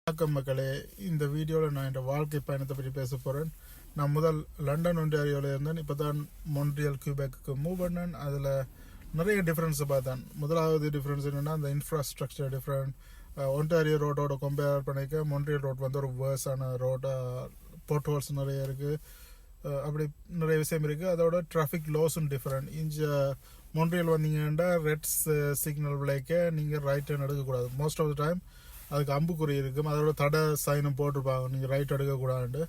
வணக்கம் மக்களே, இந்த வீடியோவில் நான் என் வாழ்க்கை பயணத்தை பற்றி பேச போகிறேன். நான் முதல் லண்டன் ஒன்டாரியோவில் இருந்தேன். இப்போ தான் மொன்ட்ரியல் கியூபெக்கு மூவ் பண்ணேன். அதில் நிறைய டிஃப்ரென்ஸை பார்த்தேன். முதலாவது டிஃப்ரென்ஸ் என்னென்னா, அந்த இன்ஃப்ராஸ்ட்ரக்சர் டிஃப்ரெண்ட். ஒன்டாரியோ ரோட்டோட கம்பேர் பண்ணிக்க மொன்ட்ரியல் ரோட் வந்து ஒரு வேர்ஸான ரோட்டாக, போர்ட் ஹோல்ஸ் நிறைய இருக்குது, அப்படி நிறைய விஷயம் இருக்குது. அதோட டிராஃபிக் லோஸும் டிஃப்ரெண்ட். இங்கே மொன்ட்ரியல் வந்தீங்கன்னா ரெட் சிக்னல் விளைக்க நீங்கள் ரைட் டர்ன் எடுக்கக்கூடாது. மோஸ்ட் ஆஃப் த டைம் அதுக்கு அம்புக்குறி இருக்கும், அதோட தடை சைனும் போட்டிருப்பாங்க, நீங்கள் ரைட் எடுக்கக்கூடாது.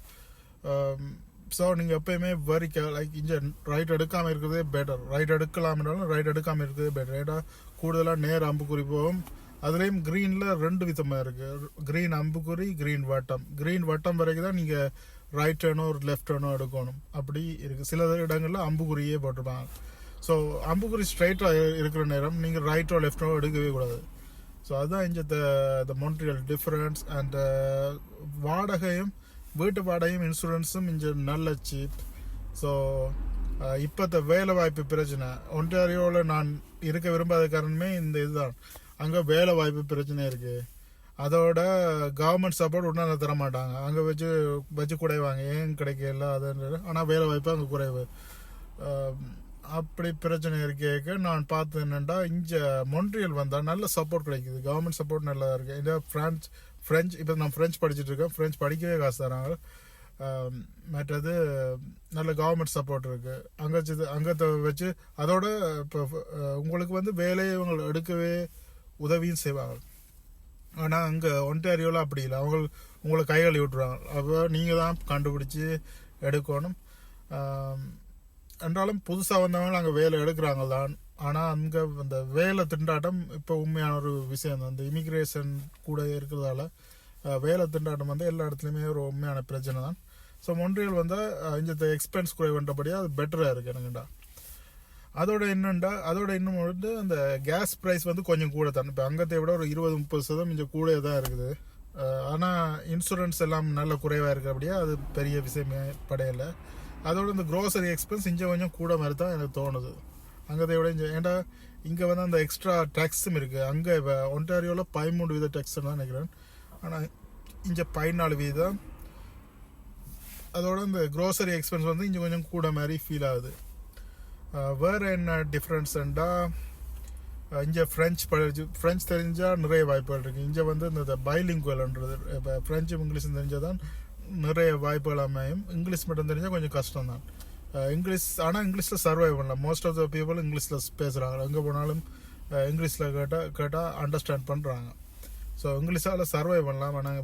ஸோ நீங்கள் எப்போயுமே லைக் இங்கே ரைட் எடுக்காமல் இருக்கிறதே பெட்டர். ரைட் எடுக்கலாம்னாலும் ரைட் எடுக்காமல் இருக்கிறதே பெட்டர். ஏன்னா கூடுதலாக நேர் அம்புக்குறி போகும். அதுலேயும் க்ரீனில் ரெண்டு விதமாக இருக்குது, க்ரீன் அம்புக்குறி, க்ரீன் வட்டம். க்ரீன் வட்டம் வரைக்கும் தான் நீங்கள் ரைட் டர்னோ ஒரு லெஃப்ட் டர்னோ எடுக்கணும். அப்படி இருக்குது. சில இடங்களில் அம்புக்குறியே போட்டிருப்பாங்க. ஸோ அம்புக்குறி ஸ்ட்ரைட்டாக இருக்கிற நேரம் நீங்கள் ரைட்டோ லெஃப்டோ எடுக்கவே கூடாது. ஸோ அதுதான் இந்த மொன்ட்ரியல் டிஃப்ரென்ஸ். அண்ட் வாடகையும், வீட்டு வாடகையும் இன்சூரன்ஸும் இங்கே நல்ல சீப். ஸோ இப்போ வேலை வாய்ப்பு பிரச்சனை ஒன்டாரியோவில் நான் இருக்க விரும்பாத காரணமே இந்த இதுதான். அங்கே வேலை வாய்ப்பு பிரச்சனை இருக்குது. அதோட கவர்மெண்ட் சப்போர்ட் ஒன்றும் தர மாட்டாங்க. அங்கே வச்சு குறைவாங்க, ஏன் கிடைக்கல அது. ஆனால் வேலை வாய்ப்பு அங்கே குறைவு. அப்படி பிரச்சனை இருக்கேக்க நான் பார்த்து என்னென்னா, இங்கே மொன்ட்ரியல் வந்தால் நல்ல சப்போர்ட் கிடைக்குது. கவர்மெண்ட் சப்போர்ட் நல்லா இருக்குது. இந்த ஃப்ரெஞ்ச் இப்போ நான் ஃப்ரெஞ்ச் படிச்சுட்டு இருக்கேன். ஃப்ரெஞ்ச் படிக்கவே காசு தராங்க. மற்றது நல்ல கவர்மெண்ட் சப்போர்ட் இருக்குது அங்கே வச்சு. அதோட இப்போ உங்களுக்கு வந்து வேலையை இவங்க எடுக்கவே உதவியும் செய்வாங்க. ஆனால் அங்கே ஒன்டாரியோவில் அப்படி இல்லை. உங்களை கைகளை விட்டுருவாங்க. அப்போ நீங்கள் தான் கண்டுபிடிச்சி எடுக்கணும். என்றாலும் புதுசாக வந்தவங்க அங்கே வேலை எடுக்கிறாங்க தான். ஆனால் அங்கே அந்த வேலை திண்டாட்டம் இப்போ உண்மையான ஒரு விஷயம் தான். இந்த இமிக்ரேஷன் கூட இருக்கிறதால வேலை திண்டாட்டம் வந்து எல்லா இடத்துலையுமே ஒரு உண்மையான பிரச்சனை தான். ஸோ மொன்ட்ரியல் வந்தால் இந்த எக்ஸ்பென்ஸ் குறைவுன்றபடியாக அது பெட்டராக இருக்குது எனக்குண்டா. அதோட இன்னும் வந்து அந்த கேஸ் ப்ரைஸ் வந்து கொஞ்சம் கூட தான். இப்போ அங்கத்தை விட ஒரு 20-30% இங்கே கூட தான் இருக்குது. ஆனால் இன்சூரன்ஸ் எல்லாம் நல்ல குறைவாக இருக்கிறபடியா அது பெரிய விஷயமே படையலை. அதோட இந்த க்ரோசரி எக்ஸ்பென்ஸ் இங்கே கொஞ்சம் கூட மாதிரி தான் எனக்கு தோணுது அங்கத்தை விட. ஏன்டா இங்கே வந்து அந்த எக்ஸ்ட்ரா டேக்ஸும் இருக்குது. அங்கே ஒன்டாரியோவில் 13% டேக்ஸ் தான் நினைக்கிறேன். ஆனால் இங்கே 14%. அதோட இந்த க்ரோசரி எக்ஸ்பென்ஸ் வந்து இங்கே கொஞ்சம் கூட மாதிரி ஃபீல் ஆகுது. வேறு என்ன டிஃப்ரென்ஸ்ண்டா, இங்கே ஃப்ரெஞ்ச் தெரிஞ்சால் நிறைய வாய்ப்புகள் இருக்குது. இங்கே வந்து இந்த பைலிங்குவல்ன்றது, இப்போ ஃப்ரெஞ்சும் இங்கிலீஷும் தெரிஞ்சால் தான் நிறைய வாய்ப்புகள் அமையும். இங்கிலீஷ் மட்டும் தெரிஞ்சால் கொஞ்சம் கஷ்டம் தான். இங்கிலீஷில் சர்வை பண்ணலாம். மோஸ்ட் ஆஃப் த பீப்புள் இங்கிலீஷில் பேசுகிறாங்க. எங்கே போனாலும் இங்கிலீஷில் கேட்டால் அண்டர்ஸ்டாண்ட் பண்ணுறாங்க. ஸோ இங்கிலீஷால் சர்வை பண்ணலாம். ஆனால்